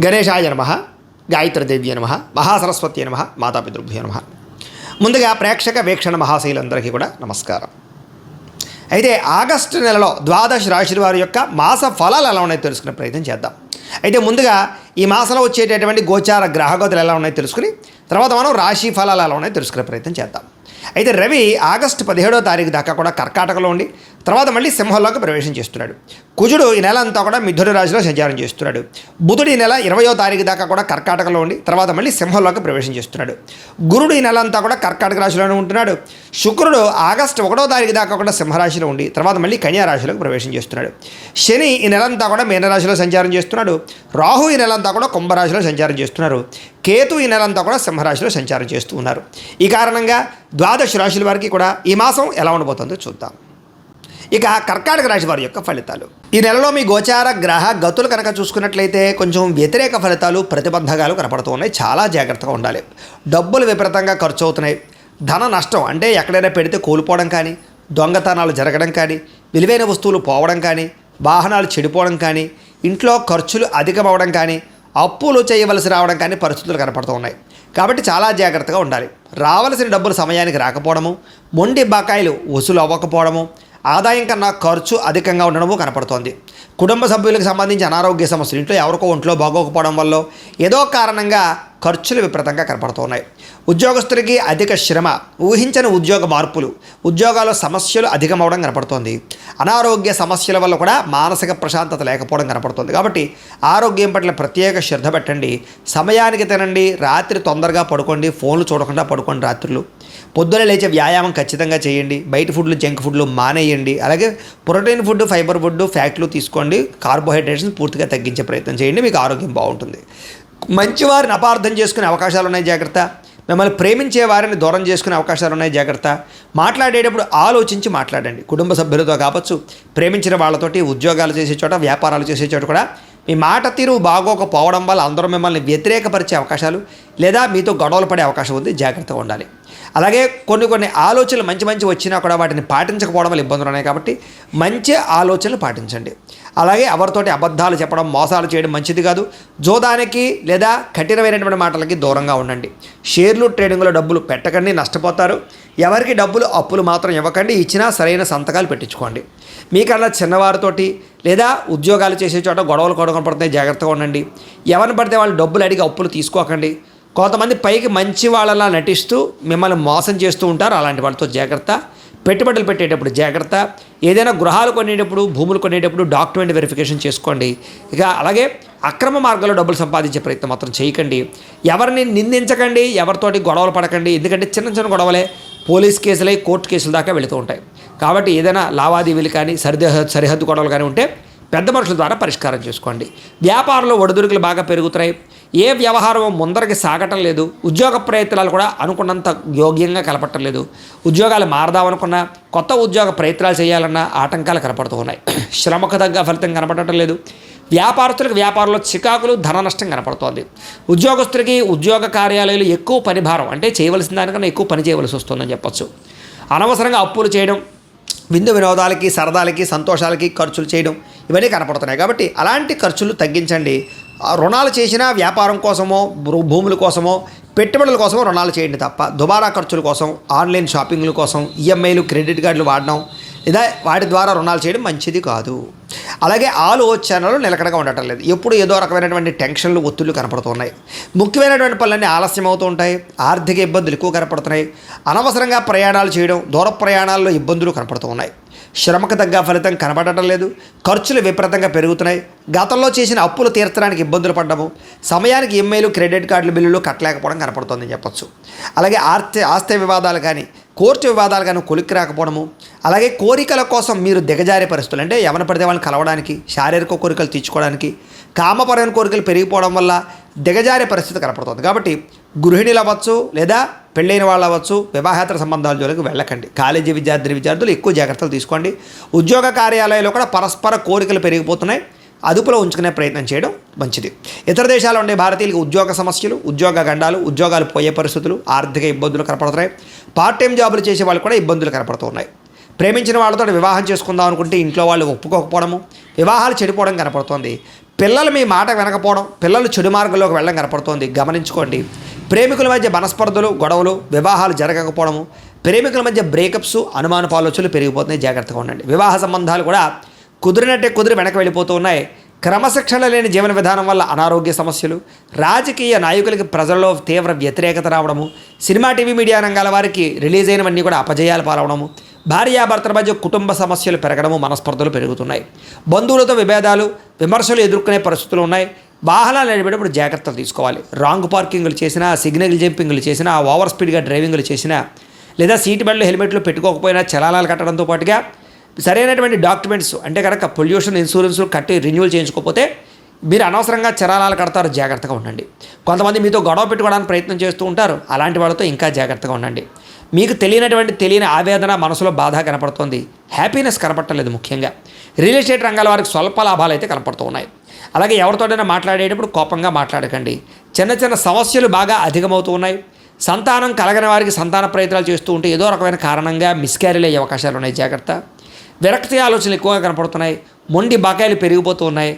గణేశాయ నమః, గాయత్రీదేవ్య నమః, మహాసరస్వతి నమః, మాతాపితృభ్యో నమః. ముందుగా ప్రేక్షక వీక్షణ మహాశైలందరికీ కూడా నమస్కారం. అయితే ఆగస్టు నెలలో ద్వాదశ రాశుల వారి యొక్క మాస ఫలాలు ఎలా ఉన్నాయో తెలుసుకునే ప్రయత్నం చేద్దాం. అయితే ముందుగా ఈ మాసంలో వచ్చేటటువంటి గోచార గ్రహగతులు ఎలా ఉన్నాయో తెలుసుకుని తర్వాత మనం రాశి ఫలాలు ఎలా ఉన్నాయో తెలుసుకునే ప్రయత్నం చేద్దాం. అయితే రవి ఆగస్టు 17వ తారీఖు దాకా కూడా కర్కాటకలో ఉండి తర్వాత మళ్ళీ సింహంలోకి ప్రవేశం చేస్తున్నాడు. కుజుడు ఈ నెల అంతా కూడా మిథున రాశిలో సంచారం చేస్తున్నాడు. బుధుడు ఈ నెల 20వ తారీఖు దాకా కూడా కర్కాటకలో ఉండి తర్వాత మళ్ళీ సింహంలోకి ప్రవేశం చేస్తున్నాడు. గురుడు ఈ నెల అంతా కూడా కర్కాటక రాశిలోనే ఉంటున్నాడు. శుక్రుడు ఆగస్టు 1వ తారీఖు దాకా కూడా సింహరాశిలో ఉండి తర్వాత మళ్ళీ కన్యా రాశిలోకి ప్రవేశం చేస్తున్నాడు. శని ఈ నెలంతా కూడా మీనరాశిలో సంచారం చేస్తున్నాడు. రాహు ఈ నెలంతా కూడా కుంభరాశిలో సంచారం చేస్తున్నారు. కేతు ఈ నెలంతా కూడా సింహరాశిలో సంచారం చేస్తూ ఉన్నారు. ఈ కారణంగా ద్వాదశ రాశుల వారికి కూడా ఈ మాసం ఎలా ఉండబోతుందో చూద్దాం. ఇక కర్కాటక రాశి వారి యొక్క ఫలితాలు. ఈ నెలలో మీ గోచార గ్రహ గతులు కనుక చూసుకున్నట్లయితే కొంచెం వ్యతిరేక ఫలితాలు, ప్రతిబంధకాలు కనపడుతూ ఉన్నాయి. చాలా జాగ్రత్తగా ఉండాలి. డబ్బులు విపరీతంగా ఖర్చు అవుతున్నాయి. ధన నష్టం అంటే ఎక్కడైనా పెడితే కోల్పోవడం కానీ, దొంగతనాలు జరగడం కానీ, విలువైన వస్తువులు పోవడం కానీ, వాహనాలు చెడిపోవడం కానీ, ఇంట్లో ఖర్చులు అధికమవడం కానీ, అప్పులు చేయవలసి రావడం కానీ పరిస్థితులు కనపడుతూ ఉన్నాయి. కాబట్టి చాలా జాగ్రత్తగా ఉండాలి. రావలసిన డబ్బులు సమయానికి రాకపోవడము, మొండి బకాయిలు వసూలు అవ్వకపోవడము, ఆదాయం కన్నా ఖర్చు అధికంగా ఉండడము కనపడుతోంది. కుటుంబ సభ్యులకు సంబంధించి అనారోగ్య సమస్యలు, ఇంట్లో ఎవరికో ఒంట్లో బాగోకపోవడం వల్ల ఏదో కారణంగా ఖర్చులు విపరీతంగా కనపడుతున్నాయి. ఉద్యోగస్తులకి అధిక శ్రమ, ఊహించని ఉద్యోగ మార్పులు, ఉద్యోగాల్లో సమస్యలు అధికమవడం కనపడుతోంది. అనారోగ్య సమస్యల వల్ల కూడా మానసిక ప్రశాంతత లేకపోవడం కనపడుతుంది. కాబట్టి ఆరోగ్యం పట్ల ప్రత్యేక శ్రద్ధ పెట్టండి. సమయానికి తినండి. రాత్రి తొందరగా పడుకోండి. ఫోన్లు చూడకుండా పడుకోండి. రాత్రులు పొద్దున లేచే వ్యాయామం ఖచ్చితంగా చేయండి. బయట ఫుడ్లు, జంక్ ఫుడ్లు మానేయండి. అలాగే ప్రోటీన్ ఫుడ్, ఫైబర్ ఫుడ్, ఫ్యాట్లు తీసుకోండి. కార్బోహైడ్రేట్స్ని పూర్తిగా తగ్గించే ప్రయత్నం చేయండి. మీకు ఆరోగ్యం బాగుంటుంది. మంచివారిని అపార్థం చేసుకునే అవకాశాలు ఉన్నాయి, జాగ్రత్త. మిమ్మల్ని ప్రేమించే వారిని దూరం చేసుకునే అవకాశాలు ఉన్నాయి, జాగ్రత్త. మాట్లాడేటప్పుడు ఆలోచించి మాట్లాడండి. కుటుంబ సభ్యులతో కావచ్చు, ప్రేమించిన వాళ్ళతోటి, ఉద్యోగాలు చేసే చోట, వ్యాపారాలు చేసే చోట కూడా మీ మాట తీరు బాగోకపోవడం వల్ల అందరూ మిమ్మల్ని వ్యతిరేకపరిచే అవకాశాలు లేదా మీతో గొడవలు పడే అవకాశం ఉంది, జాగ్రత్తగా ఉండాలి. అలాగే కొన్ని ఆలోచనలు మంచి వచ్చినా కూడా వాటిని పాటించకపోవడం వల్ల ఇబ్బందులు ఉన్నాయి. కాబట్టి మంచి ఆలోచనలు పాటించండి. అలాగే ఎవరితోటి అబద్ధాలు చెప్పడం, మోసాలు చేయడం మంచిది కాదు. జోదానికి లేదా కఠినమైనటువంటి మాటలకి దూరంగా ఉండండి. షేర్లు, ట్రేడింగ్లో డబ్బులు పెట్టకండి, నష్టపోతారు. ఎవరికి డబ్బులు అప్పులు మాత్రం ఇవ్వకండి. ఇచ్చినా సరైన సంతకాలు పెట్టించుకోండి. మీకన్నా చిన్నవారితోటి లేదా ఉద్యోగాలు చేసే చోట గొడవలు కనపడుతున్నాయి, జాగ్రత్తగా ఉండండి. ఎవరిని పడితే వాళ్ళు డబ్బులు అడిగి అప్పులు తీసుకోకండి. కొంతమంది పైకి మంచి వాళ్ళలా నటిస్తూ మిమ్మల్ని మోసం చేస్తూ ఉంటారు. అలాంటి వాళ్ళతో జాగ్రత్త. పెట్టుబడులు పెట్టేటప్పుడు జాగ్రత్త. ఏదైనా గృహాలు కొనేటప్పుడు, భూములు కొనేటప్పుడు డాక్యుమెంట్ వెరిఫికేషన్ చేసుకోండి. ఇక అలాగే అక్రమ మార్గంలో డబ్బులు సంపాదించే ప్రయత్నం మాత్రం చేయకండి. ఎవరిని నిందించకండి, ఎవరితోటి గొడవలు పడకండి. ఎందుకంటే చిన్న గొడవలే పోలీస్ కేసులై కోర్టు కేసుల దాకా వెళుతూ ఉంటాయి. కాబట్టి ఏదైనా లావాదేవీలు కానీ, సరిహద్దు గొడవలు కానీ ఉంటే పెద్ద మనుషుల ద్వారా పరిష్కారం చేసుకోండి. వ్యాపారంలో ఒడిదుడుకులు బాగా పెరుగుతున్నాయి. ఏ వ్యవహారం ముందరికి సాగటం లేదు. ఉద్యోగ ప్రయత్నాలు కూడా అనుకున్నంత యోగ్యంగా కనపడటం లేదు. ఉద్యోగాలు మారదామనుకున్నా, కొత్త ఉద్యోగ ప్రయత్నాలు చేయాలన్నా ఆటంకాలు కనపడుతూ ఉన్నాయి. శ్రమకు తగ్గ ఫలితం కనపడటం లేదు. వ్యాపారస్తులకు వ్యాపారంలో చికాకులు, ధన నష్టం కనపడుతోంది. ఉద్యోగస్తులకి ఉద్యోగ కార్యాలయాలు ఎక్కువ పని భారం, అంటే చేయవలసిన దానికన్నా ఎక్కువ పని చేయవలసి వస్తుందని చెప్పచ్చు. అనవసరంగా అప్పులు చేయడం, విందు వినోదాలకి, సరదాలకి, సంతోషాలకి ఖర్చులు చేయడం ఇవన్నీ కనపడుతున్నాయి. కాబట్టి అలాంటి ఖర్చులు తగ్గించండి. రుణాలు చేసినా వ్యాపారం కోసమో, భూముల కోసమో, పెట్టుబడుల కోసమో రుణాలు చేయండి తప్ప దుబారా ఖర్చుల కోసం, ఆన్లైన్ షాపింగ్ల కోసం, ఈఎంఐలు, క్రెడిట్ కార్డులు వాడడం లేదా వాటి ద్వారా రుణాలు చేయడం మంచిది కాదు. అలాగే ఆలోచనలు నిలకడగా ఉండటం లేదు. ఎప్పుడు ఏదో రకమైనటువంటి టెన్షన్లు, ఒత్తిళ్లు కనపడుతున్నాయి. ముఖ్యమైనటువంటి పనులన్నీ ఆలస్యం అవుతూ ఉంటాయి. ఆర్థిక ఇబ్బందులు ఎక్కువ కనపడుతున్నాయి. అనవసరంగా ప్రయాణాలు చేయడం, దూర ప్రయాణాల్లో ఇబ్బందులు కనపడుతూ ఉన్నాయి. శ్రమకు తగ్గ ఫలితం కనపడటం లేదు. ఖర్చులు విపరీతంగా పెరుగుతున్నాయి. గతంలో చేసిన అప్పులు తీర్చడానికి ఇబ్బందులు పడ్డము, సమయానికి ఈఎంఐలు, క్రెడిట్ కార్డుల బిల్లులు కట్టలేకపోవడం కనపడుతుందని చెప్పచ్చు. అలాగే ఆస్తి వివాదాలు కానీ, కోర్టు వివాదాలు కానీ కొలిక్కి రాకపోవడము, అలాగే కోరికల కోసం మీరు దిగజారే పరిస్థితులు, అంటే ఎవరిని పడితే వాళ్ళని కలవడానికి, శారీరక కోరికలు తీర్చుకోవడానికి, కామపరమైన కోరికలు పెరిగిపోవడం వల్ల దిగజారే పరిస్థితి కనపడుతుంది. కాబట్టి గృహిణులు అవ్వచ్చు లేదా పెళ్ళైన వాళ్ళు అవ్వచ్చు, వివాహేతర సంబంధాల జోలికి వెళ్ళకండి. కాలేజీ విద్యార్థులు ఎక్కువ జాగ్రత్తలు తీసుకోండి. ఉద్యోగ కార్యాలయాల్లో కూడా పరస్పర కోరికలు పెరిగిపోతున్నాయి. అదుపులో ఉంచుకునే ప్రయత్నం చేయడం మంచిది. ఇతర దేశాల్లో ఉండే భారతీయులకు ఉద్యోగ సమస్యలు, ఉద్యోగ గండాలు, ఉద్యోగాలు పోయే పరిస్థితులు, ఆర్థిక ఇబ్బందులు కనపడుతున్నాయి. పార్ట్ టైం జాబులు చేసే వాళ్ళు కూడా ఇబ్బందులు కనపడుతూ ఉన్నాయి. ప్రేమించిన వాళ్ళతో వివాహం చేసుకుందాం అనుకుంటే ఇంట్లో వాళ్ళు ఒప్పుకోకపోవడము, వివాహాలు చెడిపోవడం కనపడుతోంది. పిల్లలు మీ మాట వినకపోవడం, పిల్లలు చెడు మార్గంలోకి వెళ్ళడం కనపడుతోంది. గమనించుకోండి. ప్రేమికుల మధ్య మనస్పర్ధలు, గొడవలు, వివాహాలు జరగకపోవడము, ప్రేమికుల మధ్య బ్రేకప్స్, అనుమానపు ఆలోచనలు పెరిగిపోతున్నాయి. జాగ్రత్తగా ఉండండి. వివాహ సంబంధాలు కూడా కుదిరినట్టే కుదిరి వెనక్కి వెళ్ళిపోతూ ఉన్నాయి. క్రమశిక్షణ లేని జీవన విధానం వల్ల అనారోగ్య సమస్యలు, రాజకీయ నాయకులకి ప్రజల్లో తీవ్ర వ్యతిరేకత రావడము, సినిమా టీవీ మీడియా రంగాల వారికి రిలీజ్ అయినవన్నీ కూడా అపజయాలు పాలవడము, భార్యాభర్తల మధ్య కుటుంబ సమస్యలు పెరగడము, మనస్పర్ధలు పెరుగుతున్నాయి. బంధువులతో విభేదాలు, విమర్శలు ఎదుర్కొనే పరిస్థితులు ఉన్నాయి. వాహనాలు నడిపేటప్పుడు జాగ్రత్తలు తీసుకోవాలి. రాంగ్ పార్కింగ్లు చేసినా, సిగ్నల్ జంపింగ్లు చేసినా, ఓవర్ స్పీడ్గా డ్రైవింగ్లు చేసినా, లేదా సీట్ బెల్ట్లు హెల్మెట్లు పెట్టుకోకపోయినా చలానాలు కట్టడంతో పాటుగా సరైనటువంటి డాక్యుమెంట్స్ అంటే కనుక పొల్యూషన్ ఇన్సూరెన్స్ కట్టి రెన్యూవల్ చేయించుకోకపోతే మీరు అనవసరంగా చలానాలు కడతారు. జాగ్రత్తగా ఉండండి. కొంతమంది మీతో గొడవ పెట్టుకోవడానికి ప్రయత్నం చేస్తూ ఉంటారు. అలాంటి వాళ్ళతో ఇంకా జాగ్రత్తగా ఉండండి. మీకు తెలియని ఆవేదన, మనసులో బాధ కనపడుతుంది. హ్యాపీనెస్ కనపడలేదు. ముఖ్యంగా రియల్ ఎస్టేట్ రంగాల వారికి స్వల్ప లాభాలు అయితే కనపడుతూ ఉన్నాయి. అలాగే ఎవరితోనైనా మాట్లాడేటప్పుడు కోపంగా మాట్లాడకండి. చిన్న చిన్న సమస్యలు బాగా అధికమవుతూ ఉన్నాయి. సంతానం కలగని వారికి సంతాన ప్రయత్నాలు చేస్తూ ఉంటే ఏదో రకమైన కారణంగా మిస్క్యారీలు అయ్యే అవకాశాలు ఉన్నాయి. జాగ్రత్త. విరక్తి ఆలోచనలు ఎక్కువగా కనపడుతున్నాయి. మొండి బకాయిలు పెరిగిపోతూ ఉన్నాయి.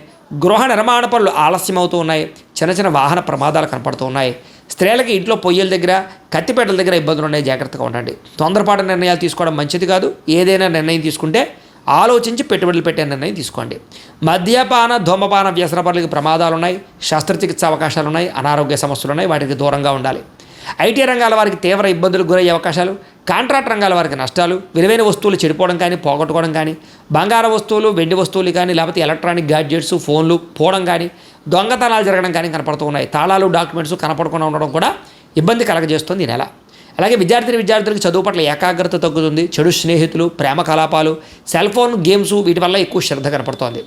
గృహ నిర్మాణ పనులు ఆలస్యం అవుతూ ఉన్నాయి. చిన్న చిన్న వాహన ప్రమాదాలు కనపడుతూ ఉన్నాయి. స్త్రీలకి ఇంట్లో పొయ్యిల దగ్గర, కత్తిపేటల దగ్గర ఇబ్బందులు ఉన్నాయి. జాగ్రత్తగా ఉండండి. తొందరపాటు నిర్ణయాలు తీసుకోవడం మంచిది కాదు. ఏదైనా నిర్ణయం తీసుకుంటే ఆలోచించి పెట్టుబడులు పెట్టే నిర్ణయం తీసుకోండి. మద్యపాన, ధూమపాన వ్యసనపరులకి ప్రమాదాలు ఉన్నాయి. శస్త్రచికిత్స అవకాశాలు ఉన్నాయి. అనారోగ్య సమస్యలు ఉన్నాయి. వాటికి దూరంగా ఉండాలి. ఐటీ రంగాల వారికి తీవ్ర ఇబ్బందులకు గురయ్యే అవకాశాలు, కాంట్రాక్ట్ రంగాల వారికి నష్టాలు, విలువైన వస్తువులు చెడిపోవడం కానీ, పోగొట్టుకోవడం కానీ, బంగారు వస్తువులు, వెండి వస్తువులు కానీ, లేకపోతే ఎలక్ట్రానిక్ గ్యాడ్జెట్స్, ఫోన్లు పోవడం కానీ, దొంగతనాలు జరగడం కానీ కనపడుతూ ఉన్నాయి. తాళాలు, డాక్యుమెంట్స్ కనపడకుండా ఉండడం కూడా ఇబ్బంది కలగజేస్తుంది ఈ నెల. అలాగే విద్యార్థులకు చదువు పట్ల ఏకాగ్రత తగ్గుతుంది. చెడు స్నేహితులు, ప్రేమ కలాపాలు, సెల్ ఫోన్ గేమ్స్ వీటి వల్ల ఎక్కువ శ్రద్ధ కనపడుతోంది.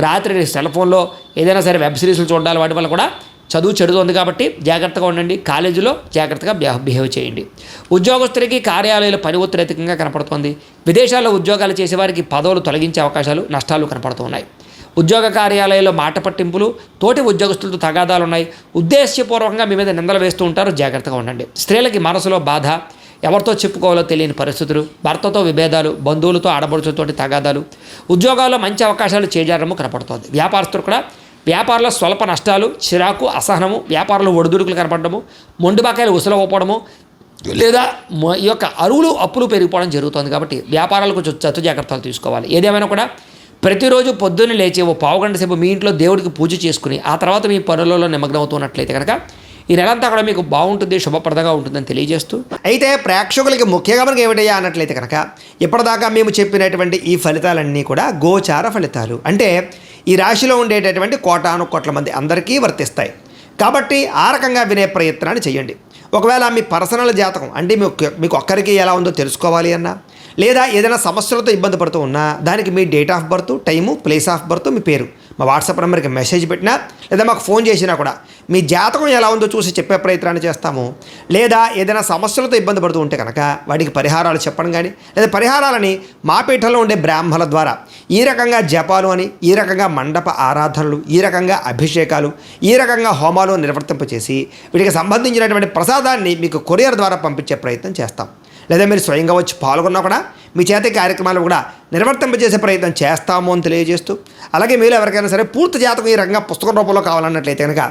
రాత్రి సెల్ ఫోన్లో ఏదైనా సరే వెబ్ సిరీస్లు చూడాలి. వాటి వల్ల కూడా చదువు చెడుతోంది. కాబట్టి జాగ్రత్తగా ఉండండి. కాలేజీలో జాగ్రత్తగా బిహేవ్ చేయండి. ఉద్యోగస్తులకి కార్యాలయాల పని ఒత్తిడి అధికంగా కనపడుతోంది. విదేశాల్లో ఉద్యోగాలు చేసేవారికి పదవులు తొలగించే అవకాశాలు, నష్టాలు కనపడుతున్నాయి. ఉద్యోగ కార్యాలయాల్లో మాట పట్టింపులు, తోటి ఉద్యోగస్తులతో తగాదాలు ఉన్నాయి. ఉద్దేశ్యపూర్వకంగా మీ మీద నిందలు వేస్తూ ఉంటారు. జాగ్రత్తగా ఉండండి. స్త్రీలకి మనసులో బాధ, ఎవరితో చెప్పుకోవాలో తెలియని పరిస్థితులు, భర్తతో విభేదాలు, బంధువులతో ఆడబడుచులతోటి తగాదాలు, ఉద్యోగాల్లో మంచి అవకాశాలు చేజారము కనపడుతోంది. వ్యాపారస్తులు కూడా వ్యాపారంలో స్వల్ప నష్టాలు, చిరాకు, అసహనము, వ్యాపారంలో ఒడిదుడుకులు కనపడము, మొండి బకాయిలు ఉసలవపోవడము, లేదా ఈ యొక్క అరువులు అప్పులు పెరిగిపోవడం జరుగుతుంది. కాబట్టి వ్యాపారాలు కొంచెం చత్తు జాగ్రత్తలు తీసుకోవాలి. ఏదేమైనా కూడా ప్రతిరోజు పొద్దున్నే లేచి ఓ పావుగంట సేపు మీ ఇంట్లో దేవుడికి పూజ చేసుకుని ఆ తర్వాత మీ పనులలో నిమగ్నం అవుతున్నట్లయితే కనుక ఈ నెలంతా కూడా మీకు బాగుంటుంది, శుభప్రదంగా ఉంటుందని తెలియజేస్తూ, అయితే ప్రేక్షకులకి ముఖ్యంగా మనకి ఏమిటయ్యా అన్నట్లయితే కనుక ఇప్పటిదాకా మేము చెప్పినటువంటి ఈ ఫలితాలన్నీ కూడా గోచార ఫలితాలు. అంటే ఈ రాశిలో ఉండేటటువంటి కోటాను కోట్ల మంది అందరికీ వర్తిస్తాయి. కాబట్టి ఆ రకంగా వినే ప్రయత్నాన్ని చేయండి. ఒకవేళ మీ పర్సనల్ జాతకం అంటే మీకు ఒక్కరికి ఎలా ఉందో తెలుసుకోవాలి అన్నా, లేదా ఏదైనా సమస్యలతో ఇబ్బంది పడుతూ ఉన్నా దానికి మీ date of birth, time, place of birth, మీ పేరు మా వాట్సాప్ నెంబర్కి మెసేజ్ పెట్టినా లేదా మాకు ఫోన్ చేసినా కూడా మీ జాతకం ఎలా ఉందో చూసి చెప్పే ప్రయత్నాన్ని చేస్తాము. లేదా ఏదైనా సమస్యలతో ఇబ్బంది పడుతూ ఉంటే కనుక వాటికి పరిహారాలు చెప్పడం కానీ, లేదా పరిహారాలని మా పీఠంలో ఉండే బ్రాహ్మణుల ద్వారా ఈ రకంగా జపాలు అని, ఈ రకంగా మండప ఆరాధనలు, ఈ రకంగా అభిషేకాలు, ఈ రకంగా హోమాలు నిర్వర్తింపచేసి వీటికి సంబంధించినటువంటి ప్రసాదాన్ని మీకు కొరియర్ ద్వారా పంపించే ప్రయత్నం చేస్తాం. లేదా మీరు స్వయంగా వచ్చి పాల్గొన్నా కూడా మీ చేతి కార్యక్రమాలు కూడా నిర్వర్తింపజేసే ప్రయత్నం చేస్తాము అని తెలియజేస్తూ, అలాగే మీరు ఎవరికైనా సరే పూర్తి జాతకం ఈ రకంగా పుస్తకం రూపంలో కావాలన్నట్లయితే కనుక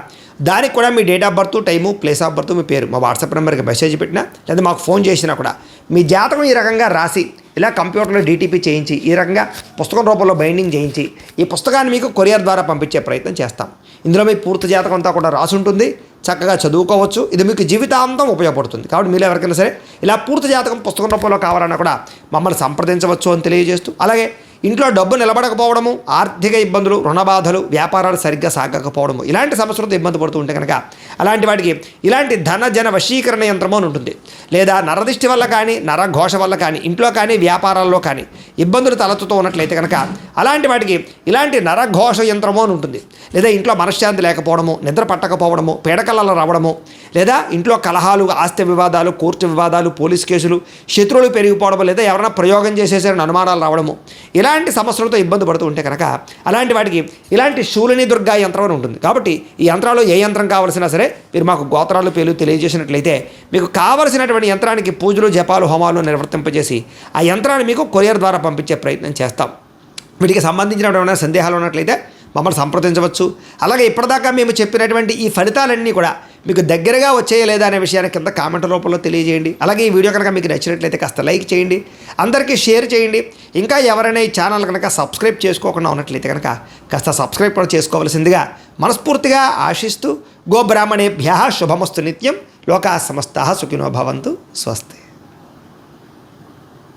దానికి కూడా మీ date of birth, time, place of birth, మీ పేరు మా వాట్సాప్ నెంబర్కి మెసేజ్ పెట్టినా లేదా మాకు ఫోన్ చేసినా కూడా మీ జాతకం ఈ రకంగా రాసి ఇలా కంప్యూటర్లో డీటీపీ చేయించి ఈ రకంగా పుస్తకం రూపంలో బైండింగ్ చేయించి ఈ పుస్తకాన్ని మీకు కొరియర్ ద్వారా పంపించే ప్రయత్నం చేస్తాం. ఇందులో మీ పూర్తి జాతకం అంతా కూడా రాసి ఉంటుంది. చక్కగా చదువుకోవచ్చు. ఇది మీకు జీవితాంతం ఉపయోగపడుతుంది. కాబట్టి మీరు ఎవరికైనా సరే ఇలా పూర్తి జాతకం పుస్తకం రూపంలో కావాలన్నా కూడా మమ్మల్ని సంప్రదించవచ్చు అని తెలియజేస్తూ, అలాగే ఇంట్లో డబ్బు నిలబడకపోవడము, ఆర్థిక ఇబ్బందులు, రుణ బాధలు, వ్యాపారాలు సరిగ్గా సాగకపోవడము, ఇలాంటి సమస్యలతో ఇబ్బంది పడుతూ ఉంటే కనుక అలాంటి వాటికి ఇలాంటి ధన జన వశీకరణ యంత్రము అని ఉంటుంది. లేదా నరదిష్టి వల్ల కానీ, నరఘోష వల్ల కానీ, ఇంట్లో కానీ వ్యాపారాల్లో కానీ ఇబ్బందులు తలెత్తుతూ ఉన్నట్లయితే కనుక అలాంటి వాటికి ఇలాంటి నరఘోష యంత్రము అని ఉంటుంది. లేదా ఇంట్లో మనశ్శాంతి లేకపోవడము, నిద్ర పట్టకపోవడము, పీడకలలు రావడము, లేదా ఇంట్లో కలహాలు, ఆస్తి వివాదాలు, కోర్టు వివాదాలు, పోలీస్ కేసులు, శత్రువులు పెరిగిపోవడము, లేదా ఎవరైనా ప్రయోగం చేసేసారని అనుమానాలు రావడము, ఇలాంటి సమస్యలతో ఇబ్బంది పడుతూ ఉంటే కనుక అలాంటి వాటికి ఇలాంటి శూలిని దుర్గా యంత్రం అని ఉంటుంది. కాబట్టి ఈ యంత్రాలు ఏ యంత్రం కావాల్సినా సరే మీరు మాకు గోత్రాలు పేర్లు తెలియజేసినట్లయితే మీకు కావలసినటువంటి యంత్రానికి పూజలు జపాలు హోమాలు నిర్వర్తింపజేసి ఆ యంత్రాన్ని మీకు కొరియర్ ద్వారా పంపించే ప్రయత్నం చేస్తాం. వీటికి సంబంధించినటువంటి సందేహాలు ఉన్నట్లయితే మమ్మల్ని సంప్రదించవచ్చు. అలాగే ఇప్పటిదాకా మేము చెప్పినటువంటి ఈ ఫలితాలన్నీ కూడా మీకు దగ్గరగా వచ్చేయ లేదా అనే విషయాన్ని కింద కామెంట్ రూపంలో తెలియజేయండి. అలాగే ఈ వీడియో కనుక మీకు నచ్చినట్లయితే కాస్త లైక్ చేయండి, అందరికీ షేర్ చేయండి. ఇంకా ఎవరైనా ఈ ఛానల్ కనుక సబ్స్క్రైబ్ చేసుకోకుండా ఉన్నట్లయితే కనుక కాస్త సబ్స్క్రైబ్ కూడా చేసుకోవాల్సిందిగా మనస్ఫూర్తిగా ఆశిస్తూ గోబ్రాహ్మణేభ్యः శుభమస్తు నిత్యం. లోకాः సమస్తాः సుఖినో భవంతు. స్వస్తి.